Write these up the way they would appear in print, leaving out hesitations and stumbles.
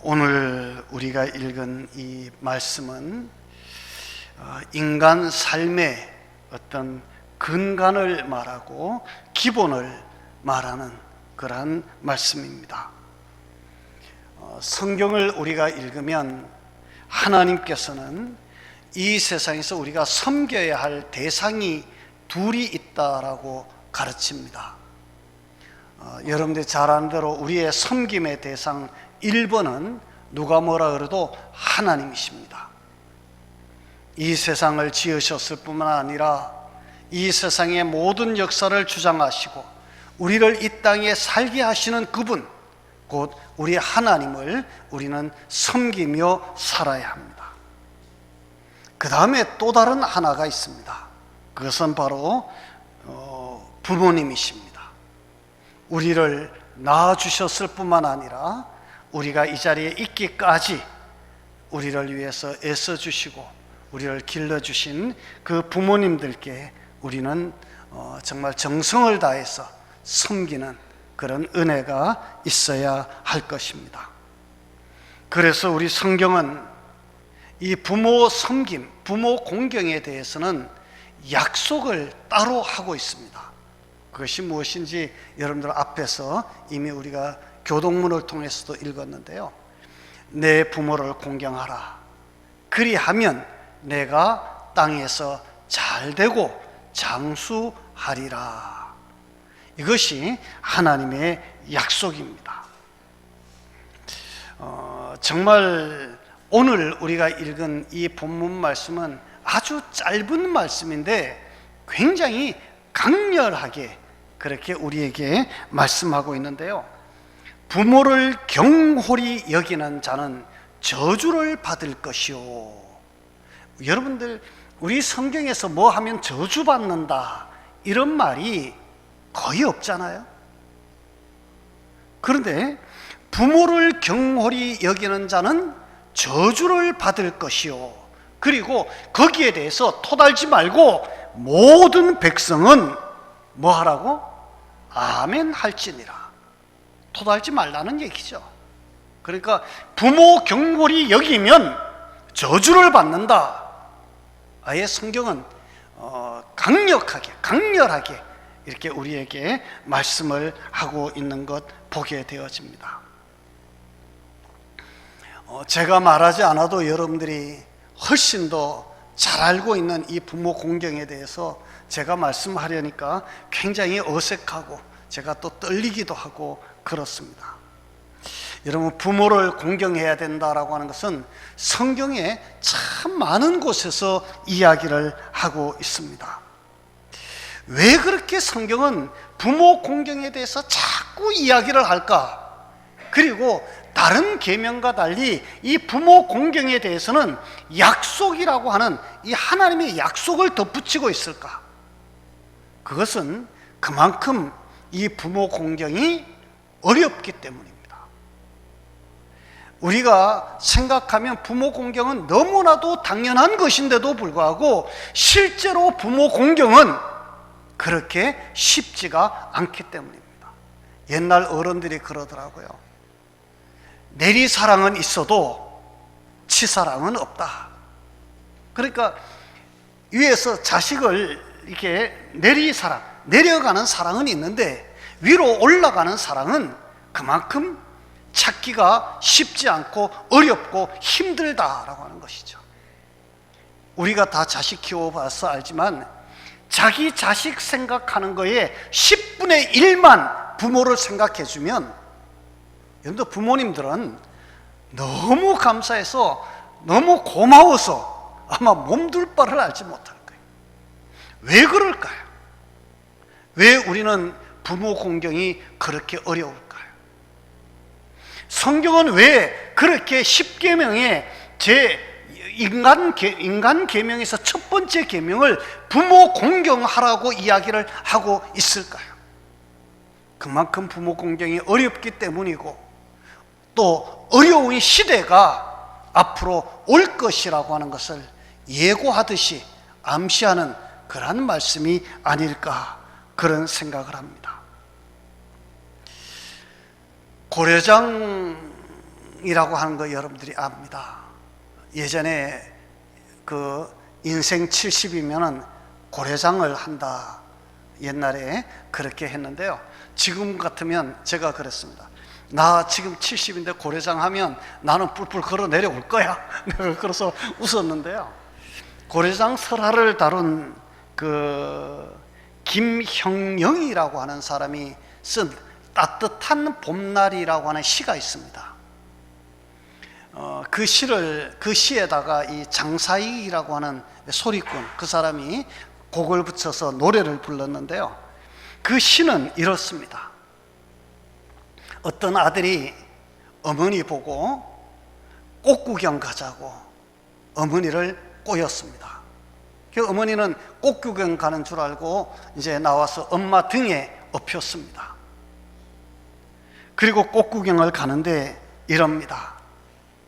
오늘 우리가 읽은 이 말씀은 인간 삶의 어떤 근간을 말하고 기본을 말하는 그러한 말씀입니다. 성경을 우리가 읽으면 하나님께서는 이 세상에서 우리가 섬겨야 할 대상이 둘이 있다라고 가르칩니다. 여러분들이 잘 아는 대로 우리의 섬김의 대상 1번은 누가 뭐라 그래도 하나님이십니다. 이 세상을 지으셨을 뿐만 아니라 이 세상의 모든 역사를 주장하시고 우리를 이 땅에 살게 하시는 그분, 곧 우리 하나님을 우리는 섬기며 살아야 합니다. 그 다음에 또 다른 하나가 있습니다. 그것은 바로 부모님이십니다. 우리를 낳아주셨을 뿐만 아니라 우리가 이 자리에 있기까지 우리를 위해서 애써주시고 우리를 길러주신 그 부모님들께 우리는 정말 정성을 다해서 섬기는 그런 은혜가 있어야 할 것입니다. 그래서 우리 성경은 이 부모 섬김, 부모 공경에 대해서는 약속을 따로 하고 있습니다. 그것이 무엇인지 여러분들 앞에서 이미 우리가 교동문을 통해서도 읽었는데요. 내 부모를 공경하라. 그리하면 내가 땅에서 잘되고 장수하리라. 이것이 하나님의 약속입니다. 정말 오늘 우리가 읽은 이 본문 말씀은 아주 짧은 말씀인데 굉장히 강렬하게 그렇게 우리에게 말씀하고 있는데요. 부모를 경홀히 여기는 자는 저주를 받을 것이요. 여러분들 우리 성경에서 뭐 하면 저주받는다 이런 말이 거의 없잖아요. 그런데 부모를 경홀히 여기는 자는 저주를 받을 것이요. 그리고 거기에 대해서 토달지 말고 모든 백성은 뭐 하라고? 아멘 할지니라. 토달지 말라는 얘기죠. 그러니까 부모 경홀히 여기면 저주를 받는다. 아예 성경은 강렬하게 이렇게 우리에게 말씀을 하고 있는 것 보게 되어집니다. 제가 말하지 않아도 여러분들이 훨씬 더 잘 알고 있는 이 부모 공경에 대해서 제가 말씀하려니까 굉장히 어색하고 제가 또 떨리기도 하고 그렇습니다. 여러분, 부모를 공경해야 된다라고 하는 것은 성경에 참 많은 곳에서 이야기를 하고 있습니다. 왜 그렇게 성경은 부모 공경에 대해서 자꾸 이야기를 할까? 그리고 다른 계명과 달리 이 부모 공경에 대해서는 약속이라고 하는 이 하나님의 약속을 덧붙이고 있을까? 그것은 그만큼 이 부모 공경이 어렵기 때문입니다. 우리가 생각하면 부모 공경은 너무나도 당연한 것인데도 불구하고 실제로 부모 공경은 그렇게 쉽지가 않기 때문입니다. 옛날 어른들이 그러더라고요. 내리사랑은 있어도 치사랑은 없다. 그러니까 위에서 자식을 이렇게 내려가는 사랑은 있는데 위로 올라가는 사랑은 그만큼 찾기가 쉽지 않고 어렵고 힘들다라고 하는 것이죠. 우리가 다 자식 키워봐서 알지만 자기 자식 생각하는 거에 10분의 1만 부모를 생각해주면 여러분들 부모님들은 너무 감사해서 너무 고마워서 아마 몸둘 바를 알지 못할 거예요. 왜 그럴까요? 왜 우리는 부모 공경이 그렇게 어려울까요? 성경은 왜 그렇게 10계명에 인간 계명에서 첫 번째 계명을 부모 공경하라고 이야기를 하고 있을까요? 그만큼 부모 공경이 어렵기 때문이고 또 어려운 시대가 앞으로 올 것이라고 하는 것을 예고하듯이 암시하는 그런 말씀이 아닐까 그런 생각을 합니다. 고려장 고래장이라고 하는 거 여러분들이 압니다. 예전에 그 인생 70이면은 고래장을 한다, 옛날에 그렇게 했는데요. 지금 같으면 제가 그랬습니다. 나 지금 70인데 고래장 하면 나는 뿔뿔 걸어 내려올 거야. 그래서 웃었는데요. 고래장 설화를 다룬 그 김형영이라고 하는 사람이 쓴 따뜻한 봄날이라고 하는 시가 있습니다. 그 시에다가 이 장사익이라고 하는 소리꾼, 그 사람이 곡을 붙여서 노래를 불렀는데요. 그 시는 이렇습니다. 어떤 아들이 어머니 보고 꽃 구경 가자고 어머니를 꼬였습니다. 그 어머니는 꽃 구경 가는 줄 알고 이제 나와서 엄마 등에 엎였습니다. 그리고 꽃 구경을 가는데 이럽니다.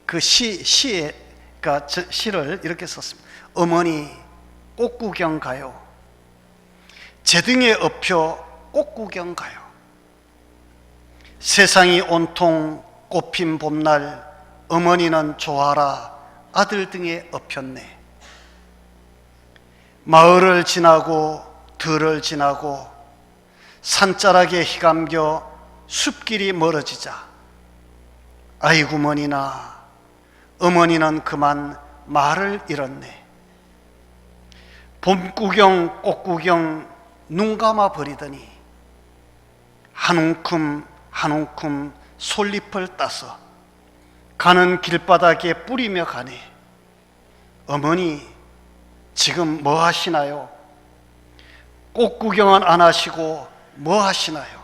그 시를 이렇게 썼습니다. 어머니 꽃 구경 가요. 제 등에 엎여 꽃 구경 가요. 세상이 온통 꽃핀 봄날 어머니는 좋아라 아들 등에 엎였네. 마을을 지나고 들을 지나고 산자락에 휘감겨 숲길이 멀어지자 아이구머니나 어머니는 그만 말을 잃었네. 봄구경 꽃구경 눈 감아 버리더니 한 움큼 한 움큼 솔잎을 따서 가는 길바닥에 뿌리며 가네. 어머니 지금 뭐 하시나요? 꽃 구경은 안 하시고 뭐 하시나요?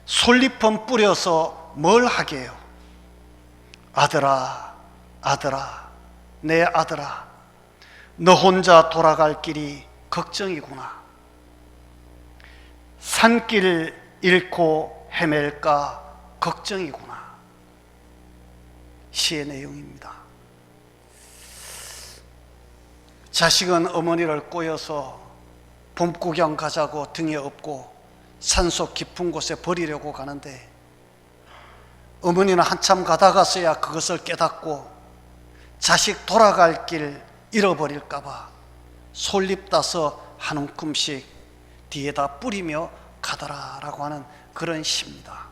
솔잎은 뿌려서 뭘 하게요? 아들아, 아들아, 내 아들아, 너 혼자 돌아갈 길이 걱정이구나. 산길 잃고 헤맬까 걱정이구나. 시의 내용입니다. 자식은 어머니를 꼬여서 봄구경 가자고 등에 업고 산속 깊은 곳에 버리려고 가는데 어머니는 한참 가다가서야 그것을 깨닫고 자식 돌아갈 길 잃어버릴까 봐 솔잎 따서 한 움큼씩 뒤에다 뿌리며 가더라라고 하는 그런 시입니다.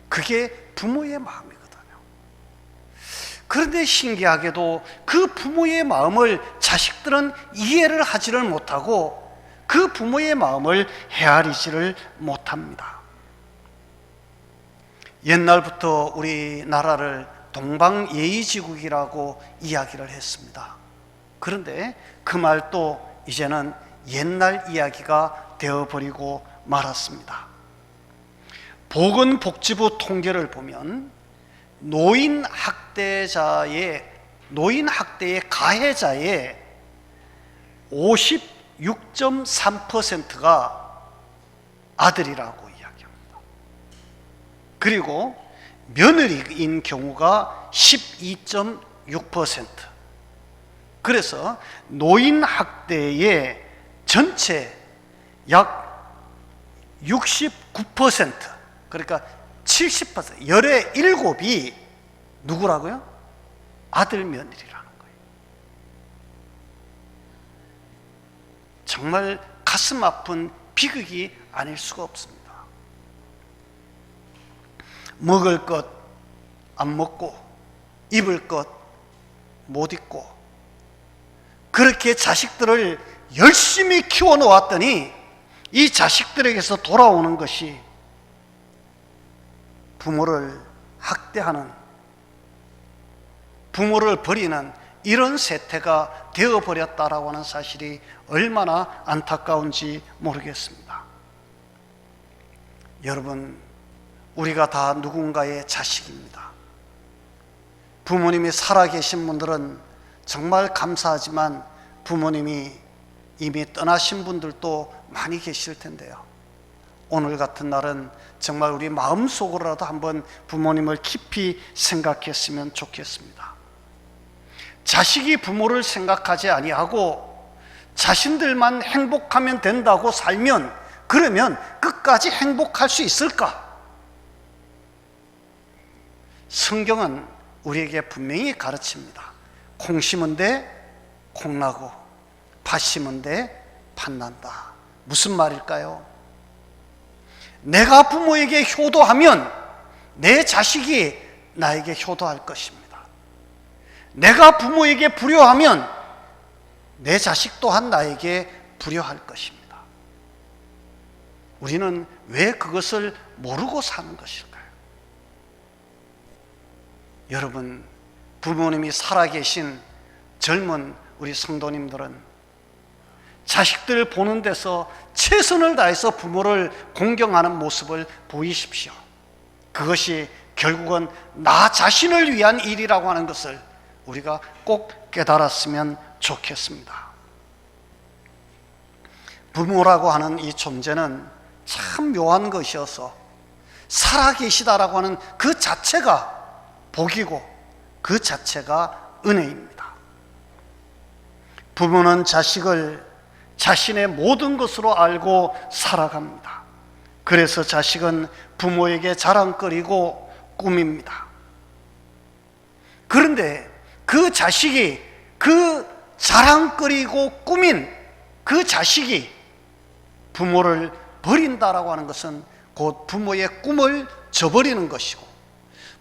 그게 부모의 마음이거든요. 그런데 신기하게도 그 부모의 마음을 자식들은 이해를 하지를 못하고 그 부모의 마음을 헤아리지를 못합니다. 옛날부터 우리나라를 동방예의지국이라고 이야기를 했습니다. 그런데 그 말도 이제는 옛날 이야기가 되어버리고 말았습니다. 보건복지부 통계를 보면 노인 학대의 가해자의 56.3%가 아들이라고 이야기합니다. 그리고 며느리인 경우가 12.6%. 그래서 노인 학대의 전체 약 69%, 그러니까 70%, 열의 7이 누구라고요? 아들 며느리라는 거예요. 정말 가슴 아픈 비극이 아닐 수가 없습니다. 먹을 것 안 먹고 입을 것 못 입고 그렇게 자식들을 열심히 키워놓았더니 이 자식들에게서 돌아오는 것이 부모를 학대하는, 부모를 버리는 이런 세태가 되어버렸다라고 하는 사실이 얼마나 안타까운지 모르겠습니다. 여러분, 우리가 다 누군가의 자식입니다. 부모님이 살아계신 분들은 정말 감사하지만 부모님이 이미 떠나신 분들도 많이 계실 텐데요. 오늘 같은 날은 정말 우리 마음속으로라도 한번 부모님을 깊이 생각했으면 좋겠습니다. 자식이 부모를 생각하지 아니하고 자신들만 행복하면 된다고 살면, 그러면 끝까지 행복할 수 있을까? 성경은 우리에게 분명히 가르칩니다. 콩 심은 데 콩나고 팥 심은 데 팥난다. 무슨 말일까요? 내가 부모에게 효도하면 내 자식이 나에게 효도할 것입니다. 내가 부모에게 불효하면 내 자식 또한 나에게 불효할 것입니다. 우리는 왜 그것을 모르고 사는 것일까요? 여러분, 부모님이 살아계신 젊은 우리 성도님들은 자식들 보는 데서 최선을 다해서 부모를 공경하는 모습을 보이십시오. 그것이 결국은 나 자신을 위한 일이라고 하는 것을 우리가 꼭 깨달았으면 좋겠습니다. 부모라고 하는 이 존재는 참 묘한 것이어서 살아계시다라고 하는 그 자체가 복이고 그 자체가 은혜입니다. 부모는 자식을 자신의 모든 것으로 알고 살아갑니다. 그래서 자식은 부모에게 자랑거리고 꿈입니다. 그런데 그 자식이 그 자랑거리고 꿈인 그 자식이 부모를 버린다라고 하는 것은 곧 부모의 꿈을 저버리는 것이고,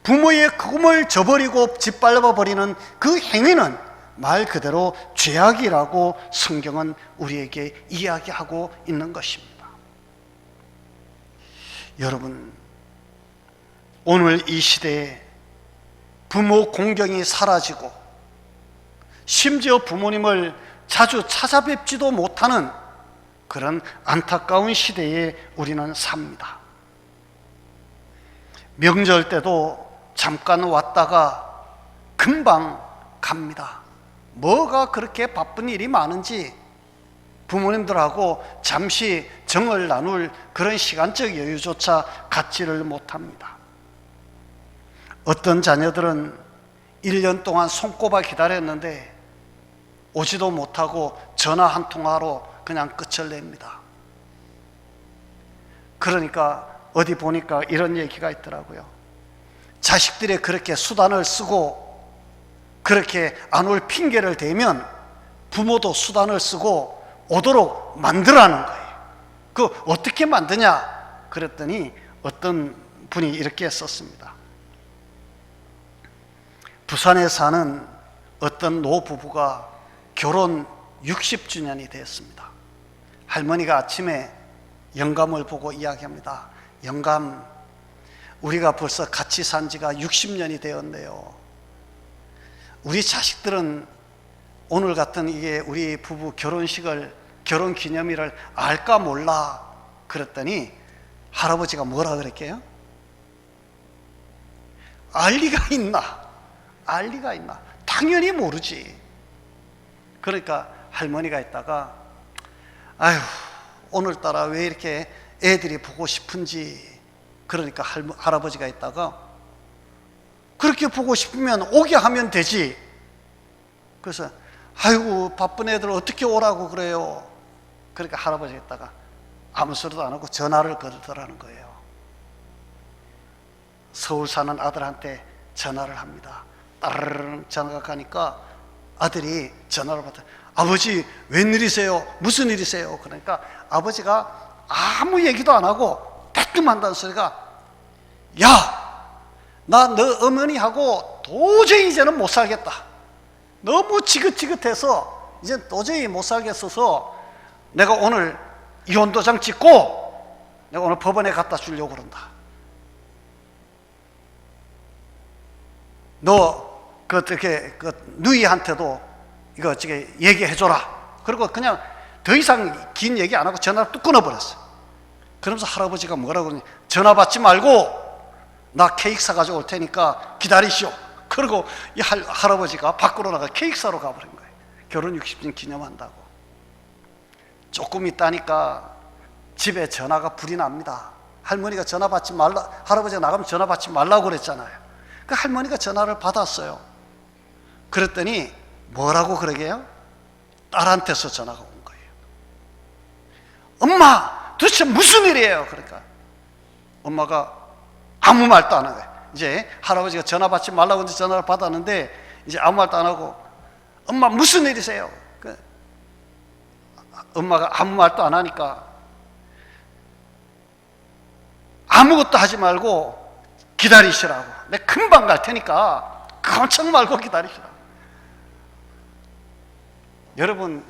부모의 꿈을 저버리고 짓밟아 버리는 그 행위는 말 그대로 죄악이라고 성경은 우리에게 이야기하고 있는 것입니다. 여러분, 오늘 이 시대에 부모 공경이 사라지고 심지어 부모님을 자주 찾아뵙지도 못하는 그런 안타까운 시대에 우리는 삽니다. 명절 때도 잠깐 왔다가 금방 갑니다. 뭐가 그렇게 바쁜 일이 많은지 부모님들하고 잠시 정을 나눌 그런 시간적 여유조차 갖지를 못합니다. 어떤 자녀들은 1년 동안 손꼽아 기다렸는데 오지도 못하고 전화 한 통화로 그냥 끝을 냅니다. 그러니까 어디 보니까 이런 얘기가 있더라고요. 자식들이 그렇게 수단을 쓰고 그렇게 안 올 핑계를 대면 부모도 수단을 쓰고 오도록 만들라는 거예요. 그 어떻게 만드냐? 그랬더니 어떤 분이 이렇게 썼습니다. 부산에 사는 어떤 노부부가 결혼 60주년이 되었습니다. 할머니가 아침에 영감을 보고 이야기합니다. 영감, 우리가 벌써 같이 산 지가 60년이 되었네요. 우리 자식들은 오늘 같은 이게 우리 부부 결혼식을, 결혼 기념일을 알까 몰라. 그랬더니 할아버지가 뭐라 그랬게요? 알 리가 있나? 알 리가 있나? 당연히 모르지. 그러니까 할머니가 있다가 아휴, 오늘따라 왜 이렇게 애들이 보고 싶은지. 그러니까 할아버지가 있다가 그렇게 보고 싶으면 오게 하면 되지. 그래서 아이고, 바쁜 애들 어떻게 오라고 그래요. 그러니까 할아버지가 있다가 아무 소리도 안 하고 전화를 걸더라는 거예요. 서울 사는 아들한테 전화를 합니다. 따르릉 전화가 가니까 아들이 전화를 받아. 아버지, 웬일이세요? 무슨 일이세요? 그러니까 아버지가 아무 얘기도 안 하고 대뜸 한다는 소리가, 야, 나 너 어머니하고 도저히 이제는 못 살겠다. 너무 지긋지긋해서 이제 도저히 못 살겠어서 내가 오늘 이혼도장 찍고 내가 오늘 법원에 갖다 주려고 그런다. 너 어떻게 누이한테도 이거 어떻게 얘기해줘라. 그리고 그냥 더 이상 긴 얘기 안 하고 전화를 뚝 끊어버렸어. 그러면서 할아버지가 뭐라고 그러냐, 전화 받지 말고 나 케이크 사가지고 올 테니까 기다리시오. 그리고 이 할아버지가 밖으로 나가 케이크 사러 가버린 거예요. 결혼 60주년 기념한다고. 조금 있다니까 집에 전화가 불이 납니다. 할머니가 전화 받지 말라, 할아버지가 나가면 전화 받지 말라고 그랬잖아요. 그 할머니가 전화를 받았어요. 그랬더니 뭐라고 그러게요? 딸한테서 전화가 온 거예요. 엄마, 도대체 무슨 일이에요? 그러니까 엄마가 아무 말도 안 한 거예요. 이제 할아버지가 전화 받지 말라고 이제 전화를 받았는데 이제 아무 말도 안 하고 엄마 무슨 일이세요? 엄마가 아무 말도 안 하니까 아무것도 하지 말고 기다리시라고. 내가 금방 갈 테니까 깜짝 말고 기다리시라고. 여러분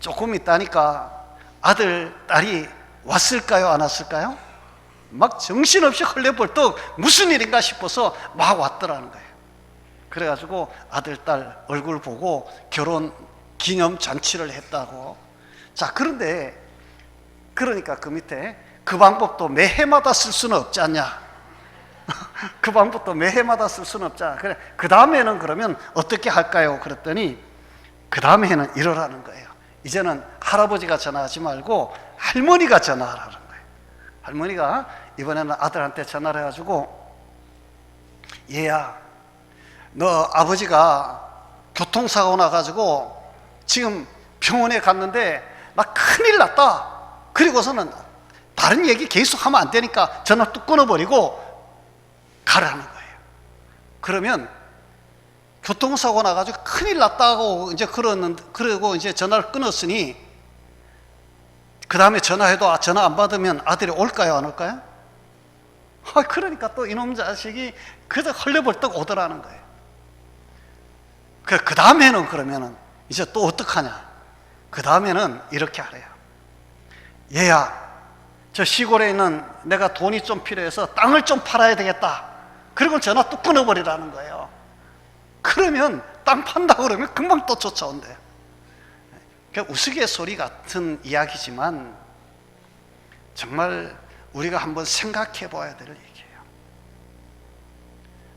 조금 있다니까 아들, 딸이 왔을까요? 안 왔을까요? 막 정신없이 헐레벌떡 무슨 일인가 싶어서 막 왔더라는 거예요. 그래가지고 아들, 딸 얼굴 보고 결혼 기념 잔치를 했다고. 자, 그런데 그러니까 그 밑에 그 방법도 매해마다 쓸 수는 없지 않냐. 그 방법도 매해마다 쓸 수는 없잖아. 그래, 그 다음에는 그러면 어떻게 할까요? 그랬더니 그 다음에는 이러라는 거예요. 이제는 할아버지가 전화하지 말고 할머니가 전화하라는 거예요. 할머니가 이번에는 아들한테 전화를 해가지고 얘야, 너 아버지가 교통사고 나가지고 지금 병원에 갔는데 나 큰일 났다. 그리고서는 다른 얘기 계속 하면 안 되니까 전화 뚝 끊어버리고 가라는 거예요. 그러면 교통사고 나가지고 큰일 났다고 이제 그러고 이제 전화를 끊었으니 그 다음에 전화해도 전화 안 받으면 아들이 올까요? 안 올까요? 그러니까 또 이놈 자식이 그저 헐레벌떡 오더라는 거예요. 그 다음에는 그러면은 이제 또 어떡하냐? 그 다음에는 이렇게 하래요. 얘야, 저 시골에 있는 내가 돈이 좀 필요해서 땅을 좀 팔아야 되겠다. 그리고 전화 뚝 끊어버리라는 거예요. 그러면 땅 판다 그러면 금방 또 쫓아온대요. 우스갯소리 같은 이야기지만 정말 우리가 한번 생각해 봐야 될 얘기예요.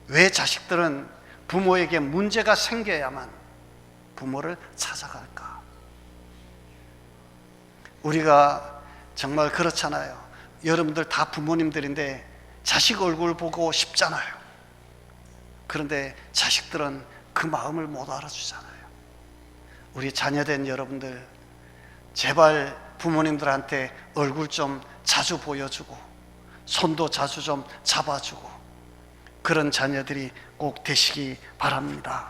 왜 자식들은 부모에게 문제가 생겨야만 부모를 찾아갈까? 우리가 정말 그렇잖아요. 여러분들 다 부모님들인데 자식 얼굴 보고 싶잖아요. 그런데 자식들은 그 마음을 못 알아주잖아요. 우리 자녀된 여러분들 제발 부모님들한테 얼굴 좀 자주 보여주고 손도 자주 좀 잡아주고 그런 자녀들이 꼭 되시기 바랍니다.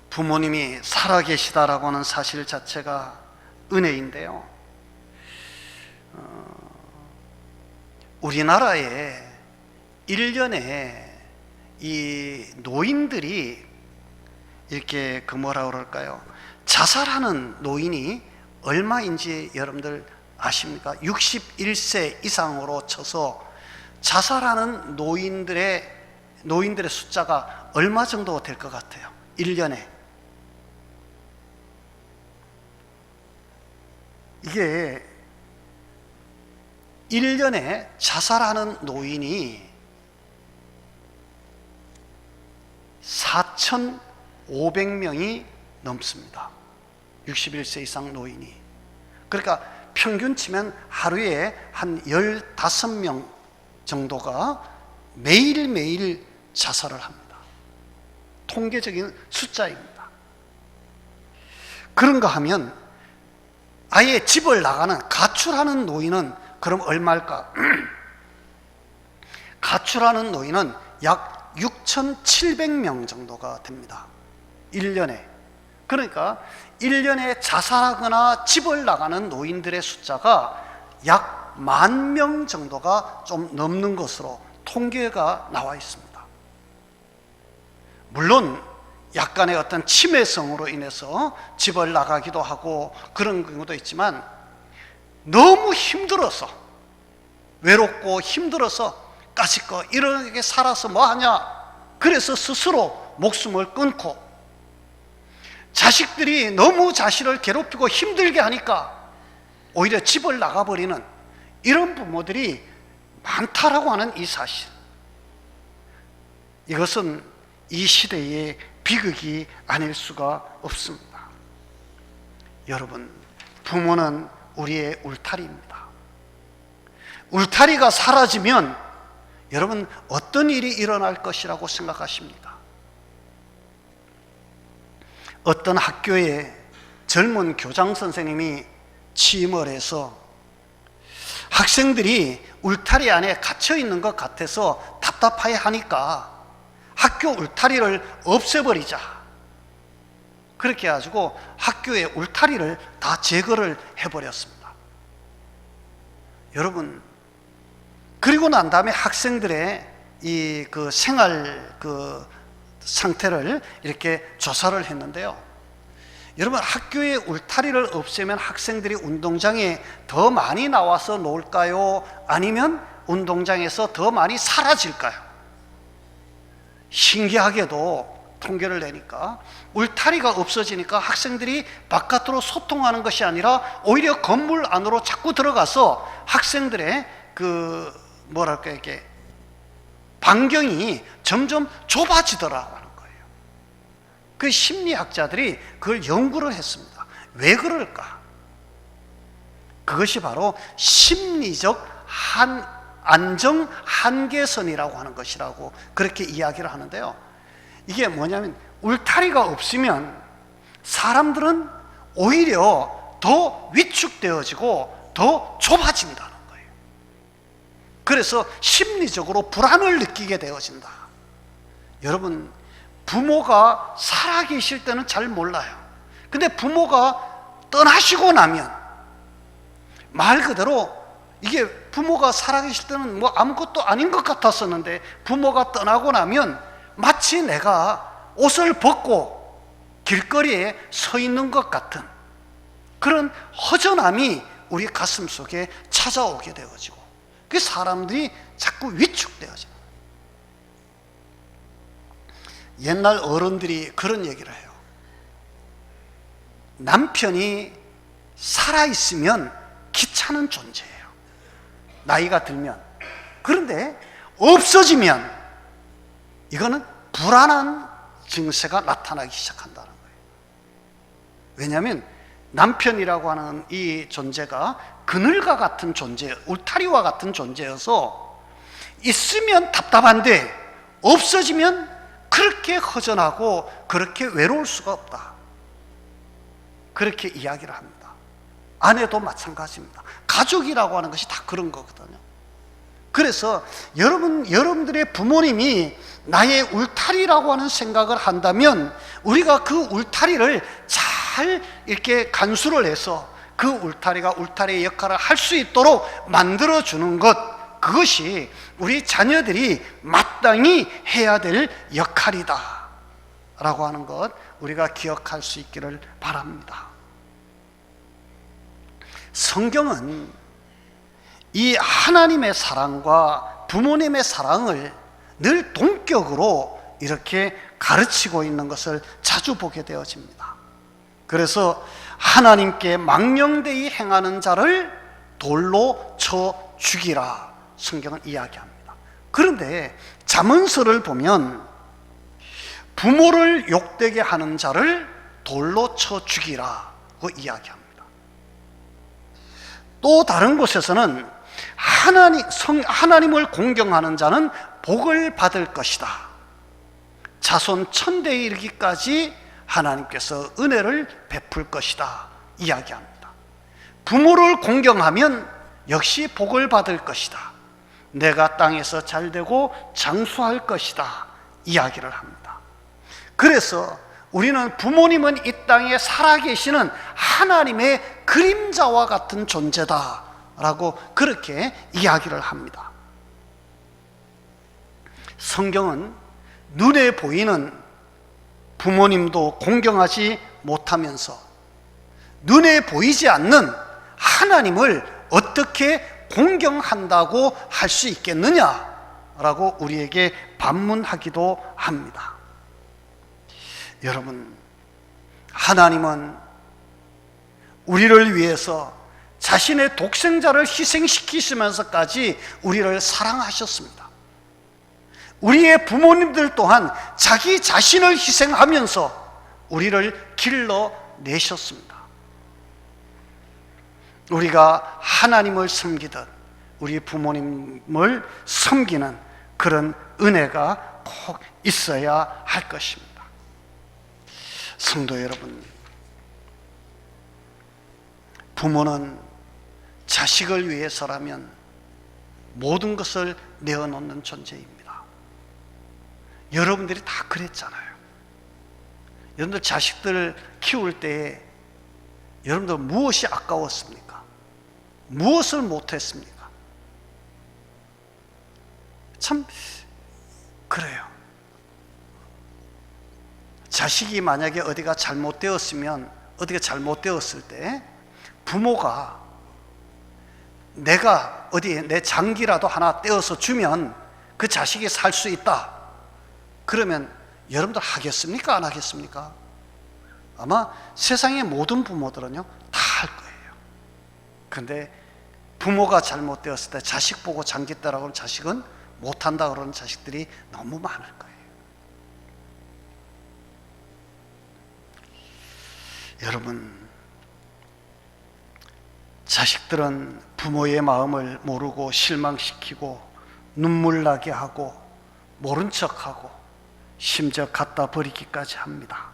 부모님이 살아계시다라고 하는 사실 자체가 은혜인데요. 우리나라에 1년에 이 노인들이 이렇게 뭐라 그럴까요? 자살하는 노인이 얼마인지 여러분들 아십니까? 61세 이상으로 쳐서 자살하는 노인들의 숫자가 얼마 정도 될 것 같아요? 1년에. 이게 1년에 자살하는 노인이 4,500명이 넘습니다. 61세 이상 노인이. 그러니까 평균 치면 하루에 한 15명 정도가 매일매일 자살을 합니다. 통계적인 숫자입니다. 그런가 하면 아예 집을 나가는 가출하는 노인은 그럼 얼마일까? 가출하는 노인은 약 6,700명 정도가 됩니다. 1년에. 그러니까 1년에 자살하거나 집을 나가는 노인들의 숫자가 약 10,000명 정도가 좀 넘는 것으로 통계가 나와 있습니다. 물론 약간의 어떤 치매성으로 인해서 집을 나가기도 하고 그런 경우도 있지만 너무 힘들어서 외롭고 힘들어서 까짓거 이렇게 살아서 뭐하냐 그래서 스스로 목숨을 끊고 자식들이 너무 자신을 괴롭히고 힘들게 하니까 오히려 집을 나가버리는 이런 부모들이 많다라고 하는 이 사실, 이것은 이 시대의 비극이 아닐 수가 없습니다. 여러분, 부모는 우리의 울타리입니다. 울타리가 사라지면 여러분 어떤 일이 일어날 것이라고 생각하십니까? 어떤 학교에 젊은 교장 선생님이 취임을 해서 학생들이 울타리 안에 갇혀 있는 것 같아서 답답해 하니까 학교 울타리를 없애버리자. 그렇게 해가지고 학교의 울타리를 다 제거를 해버렸습니다. 여러분, 그리고 난 다음에 학생들의 이 그 생활 그 상태를 이렇게 조사를 했는데요. 여러분, 학교의 울타리를 없애면 학생들이 운동장에 더 많이 나와서 놀까요? 아니면 운동장에서 더 많이 사라질까요? 신기하게도 통계를 내니까 울타리가 없어지니까 학생들이 바깥으로 소통하는 것이 아니라 오히려 건물 안으로 자꾸 들어가서 학생들의 그 뭐랄까 이게 반경이 점점 좁아지더라고 하는 거예요. 그 심리학자들이 그걸 연구를 했습니다. 왜 그럴까? 그것이 바로 심리적 안정 한계선이라고 하는 것이라고 그렇게 이야기를 하는데요. 이게 뭐냐면 울타리가 없으면 사람들은 오히려 더 위축되어지고 더 좁아진다는 거예요. 그래서 심리적으로 불안을 느끼게 되어진다. 여러분, 부모가 살아계실 때는 잘 몰라요. 근데 부모가 떠나시고 나면 말 그대로 이게 부모가 살아계실 때는 뭐 아무것도 아닌 것 같았었는데 부모가 떠나고 나면 마치 내가 옷을 벗고 길거리에 서 있는 것 같은 그런 허전함이 우리 가슴 속에 찾아오게 되어지고 그 사람들이 자꾸 위축되어져요. 옛날 어른들이 그런 얘기를 해요. 남편이 살아있으면 귀찮은 존재예요. 나이가 들면. 그런데 없어지면 이거는 불안한 증세가 나타나기 시작한다는 거예요. 왜냐하면 남편이라고 하는 이 존재가 그늘과 같은 존재, 울타리와 같은 존재여서 있으면 답답한데 없어지면 그렇게 허전하고 그렇게 외로울 수가 없다. 그렇게 이야기를 합니다. 아내도 마찬가지입니다. 가족이라고 하는 것이 다 그런 거거든요. 그래서 여러분들의 부모님이 나의 울타리라고 하는 생각을 한다면 우리가 그 울타리를 잘 이렇게 간수를 해서 그 울타리가 울타리의 역할을 할 수 있도록 만들어주는 것, 그것이 우리 자녀들이 마땅히 해야 될 역할이다 라고 하는 것 우리가 기억할 수 있기를 바랍니다. 성경은 이 하나님의 사랑과 부모님의 사랑을 늘 동격으로 이렇게 가르치고 있는 것을 자주 보게 되어집니다. 그래서 하나님께 망령되이 행하는 자를 돌로 쳐 죽이라 성경은 이야기합니다. 그런데 잠언서를 보면 부모를 욕되게 하는 자를 돌로 쳐 죽이라고 이야기합니다. 또 다른 곳에서는 하나님을 공경하는 자는 복을 받을 것이다. 자손 1000대에 이르기까지 하나님께서 은혜를 베풀 것이다 이야기합니다. 부모를 공경하면 역시 복을 받을 것이다. 내가 땅에서 잘되고 장수할 것이다 이야기를 합니다. 그래서 우리는 부모님은 이 땅에 살아계시는 하나님의 그림자와 같은 존재다 라고 그렇게 이야기를 합니다. 성경은 눈에 보이는 부모님도 공경하지 못하면서 눈에 보이지 않는 하나님을 어떻게 공경한다고 할 수 있겠느냐라고 우리에게 반문하기도 합니다. 여러분, 하나님은 우리를 위해서 자신의 독생자를 희생시키시면서까지 우리를 사랑하셨습니다. 우리의 부모님들 또한 자기 자신을 희생하면서 우리를 길러내셨습니다. 우리가 하나님을 섬기듯 우리 부모님을 섬기는 그런 은혜가 꼭 있어야 할 것입니다. 성도 여러분, 부모는 자식을 위해서라면 모든 것을 내어놓는 존재입니다. 여러분들이 다 그랬잖아요. 여러분들 자식들 키울 때 여러분들 무엇이 아까웠습니까? 무엇을 못했습니까? 참 그래요. 자식이 만약에 어디가 잘못되었으면, 어디가 잘못되었을 때 부모가 내가 어디에 내 장기라도 하나 떼어서 주면 그 자식이 살 수 있다, 그러면 여러분들 하겠습니까? 안 하겠습니까? 아마 세상의 모든 부모들은요 다 할 거예요. 그런데 부모가 잘못되었을 때 자식 보고 장기 떼라고 하는 자식은 못한다 그러는 자식들이 너무 많을 거예요. 여러분, 자식들은 부모의 마음을 모르고 실망시키고 눈물 나게 하고 모른 척하고 심지어 갖다 버리기까지 합니다.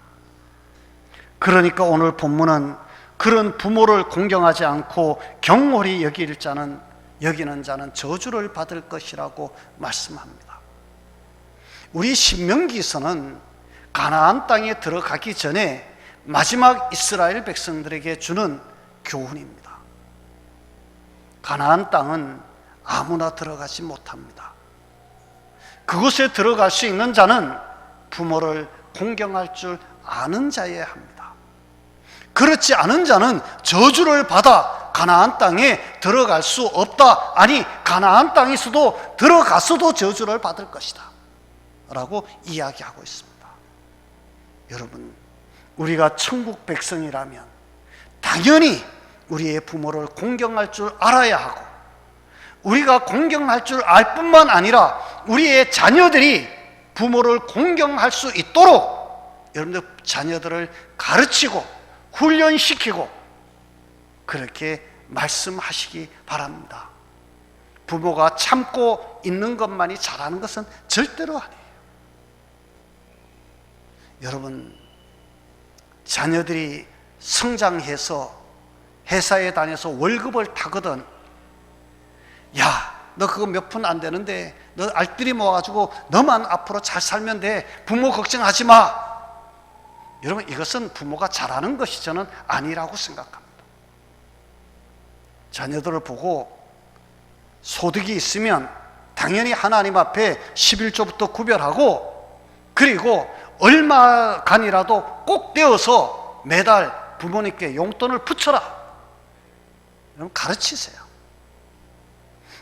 그러니까 오늘 본문은 그런 부모를 공경하지 않고 경홀히 여기는 자는 저주를 받을 것이라고 말씀합니다. 우리 신명기서는 가나안 땅에 들어가기 전에 마지막 이스라엘 백성들에게 주는 교훈입니다. 가나안 땅은 아무나 들어가지 못합니다. 그곳에 들어갈 수 있는 자는 부모를 공경할 줄 아는 자여야 합니다. 그렇지 않은 자는 저주를 받아 가나안 땅에 들어갈 수 없다. 아니, 가나안 땅에서도 들어갔어도 저주를 받을 것이다 라고 이야기하고 있습니다. 여러분, 우리가 천국 백성이라면 당연히 우리의 부모를 공경할 줄 알아야 하고, 우리가 공경할 줄 알 뿐만 아니라 우리의 자녀들이 부모를 공경할 수 있도록 여러분들 자녀들을 가르치고 훈련시키고 그렇게 말씀하시기 바랍니다. 부모가 참고 있는 것만이 잘하는 것은 절대로 아니에요. 여러분, 자녀들이 성장해서 회사에 다녀서 월급을 타거든, 야, 너 그거 몇 푼 안 되는데 너 알뜰히 모아가지고 너만 앞으로 잘 살면 돼, 부모 걱정하지 마. 여러분, 이것은 부모가 잘하는 것이 저는 아니라고 생각합니다. 자녀들을 보고 소득이 있으면 당연히 하나님 앞에 11조부터 구별하고, 그리고 얼마간이라도 꼭 떼어서 매달 부모님께 용돈을 붙여라. 여러분, 가르치세요.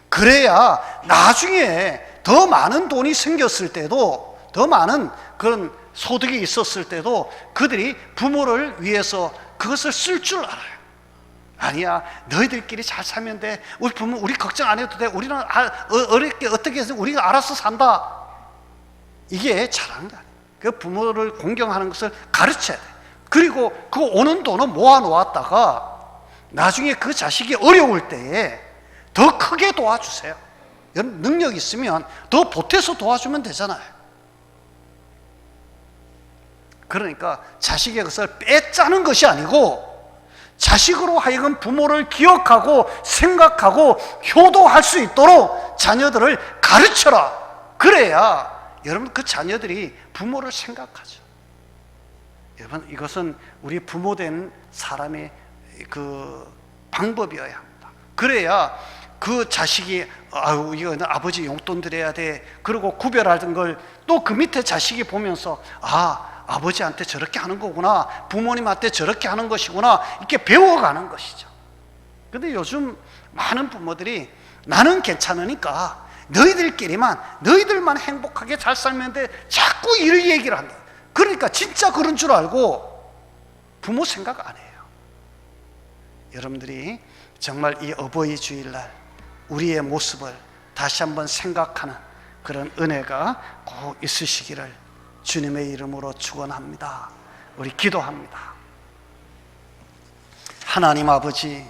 그래야 나중에 더 많은 돈이 생겼을 때도, 더 많은 그런 소득이 있었을 때도 그들이 부모를 위해서 그것을 쓸 줄 알아요. 아니야, 너희들끼리 잘 살면 돼, 우리 부모 우리 걱정 안 해도 돼, 우리는 어렵게 어떻게 해서 우리가 알아서 산다. 이게 잘하는 거 아니에요. 그 부모를 공경하는 것을 가르쳐야 돼. 그리고 그 오는 돈은 모아 놓았다가 나중에 그 자식이 어려울 때에 더 크게 도와주세요. 능력 있으면 더 보태서 도와주면 되잖아요. 그러니까 자식의 것을 빼짜는 것이 아니고 자식으로 하여금 부모를 기억하고 생각하고 효도할 수 있도록 자녀들을 가르쳐라. 그래야 여러분, 그 자녀들이 부모를 생각하죠. 여러분, 이것은 우리 부모된 사람의 그 방법이어야 합니다. 그래야 그 자식이 아유, 이거 아버지 용돈 드려야 돼, 그리고 구별하던 걸 또 그 밑에 자식이 보면서 아, 아버지한테 저렇게 하는 거구나, 부모님한테 저렇게 하는 것이구나, 이렇게 배워가는 것이죠. 그런데 요즘 많은 부모들이 나는 괜찮으니까 너희들만 행복하게 잘 살면 돼, 자꾸 이런 얘기를 한다. 그러니까 진짜 그런 줄 알고 부모 생각 안 해요. 여러분들이 정말 이 어버이 주일날 우리의 모습을 다시 한번 생각하는 그런 은혜가 꼭 있으시기를 주님의 이름으로 축원합니다. 우리 기도합니다. 하나님 아버지,